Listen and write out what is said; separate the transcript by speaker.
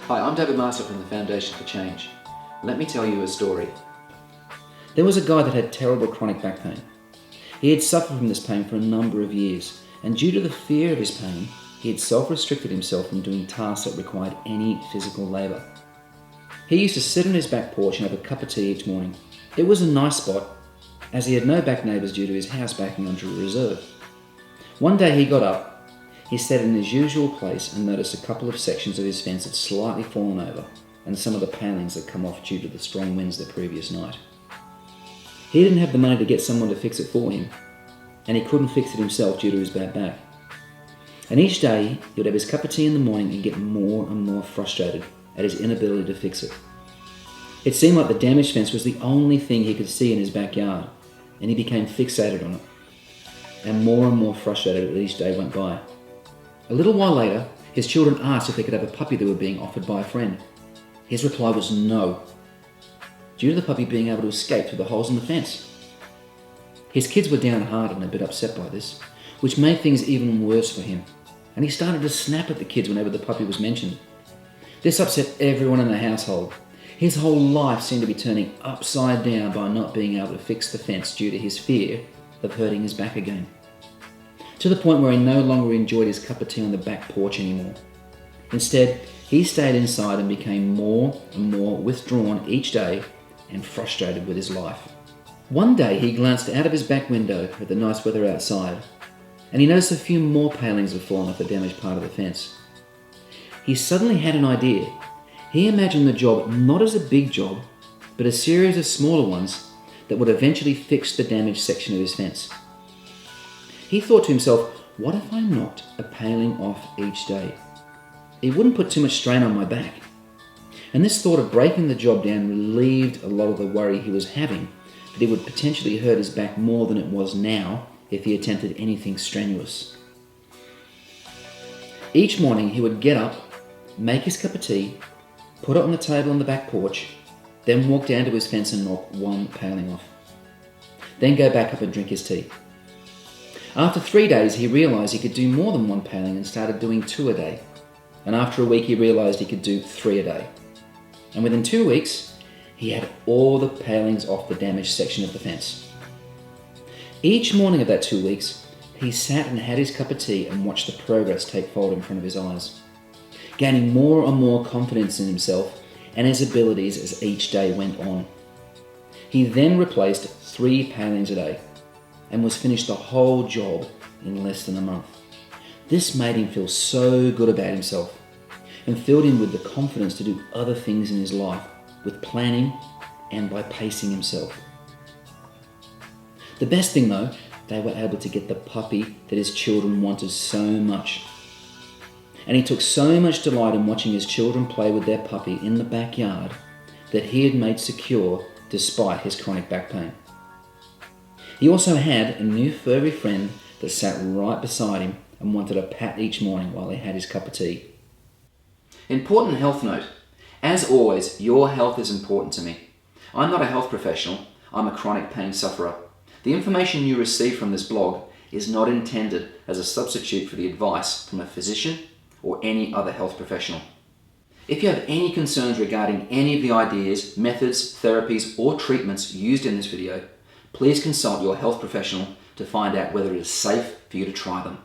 Speaker 1: Hi, I'm David Marcer from the Foundation for Change. Let me tell you a story.
Speaker 2: There was a guy that had terrible chronic back pain. He had suffered from this pain for a number of years, and due to the fear of his pain, he had self-restricted himself from doing tasks that required any physical labour. He used to sit on his back porch and have a cup of tea each morning. It was a nice spot, as he had no back neighbours due to his house backing onto a reserve. One day he got up, he sat in his usual place and noticed a couple of sections of his fence had slightly fallen over, and some of the palings had come off due to the strong winds the previous night. He didn't have the money to get someone to fix it for him, and he couldn't fix it himself due to his bad back. And each day, he would have his cup of tea in the morning and get more and more frustrated at his inability to fix it. It seemed like the damaged fence was the only thing he could see in his backyard, and he became fixated on it, and more frustrated as each day went by. A little while later, his children asked if they could have a puppy they were being offered by a friend. His reply was no, due to the puppy being able to escape through the holes in the fence. His kids were downhearted and a bit upset by this, which made things even worse for him, and he started to snap at the kids whenever the puppy was mentioned. This upset everyone in the household. His whole life seemed to be turning upside down by not being able to fix the fence due to his fear of hurting his back again, to the point where he no longer enjoyed his cup of tea on the back porch anymore. Instead, he stayed inside and became more and more withdrawn each day and frustrated with his life. One day he glanced out of his back window at the nice weather outside, and he noticed a few more palings had fallen off the damaged part of the fence. He suddenly had an idea. He imagined the job not as a big job, but a series of smaller ones that would eventually fix the damaged section of his fence. He thought to himself, what if I knocked a paling off each day? It wouldn't put too much strain on my back. And this thought of breaking the job down relieved a lot of the worry he was having that he would potentially hurt his back more than it was now if he attempted anything strenuous. Each morning he would get up, make his cup of tea, put it on the table on the back porch, then walk down to his fence and knock one paling off. Then go back up and drink his tea. After 3 days, he realised he could do more than one paling and started doing 2 a day. And after a week, he realised he could do 3 a day. And within 2 weeks, he had all the palings off the damaged section of the fence. Each morning of that 2 weeks, he sat and had his cup of tea and watched the progress take fold in front of his eyes, gaining more and more confidence in himself and his abilities as each day went on. He then replaced 3 palings a day and was finished the whole job in less than a month. This made him feel so good about himself and filled him with the confidence to do other things in his life with planning and by pacing himself. The best thing though, they were able to get the puppy that his children wanted so much. And he took so much delight in watching his children play with their puppy in the backyard that he had made secure despite his chronic back pain. He also had a new furry friend that sat right beside him and wanted a pat each morning while he had his cup of tea.
Speaker 1: Important health note. As always, your health is important to me. I'm not a health professional, I'm a chronic pain sufferer. The information you receive from this blog is not intended as a substitute for the advice from a physician or any other health professional. If you have any concerns regarding any of the ideas, methods, therapies, or treatments used in this video, please consult your health professional to find out whether it is safe for you to try them.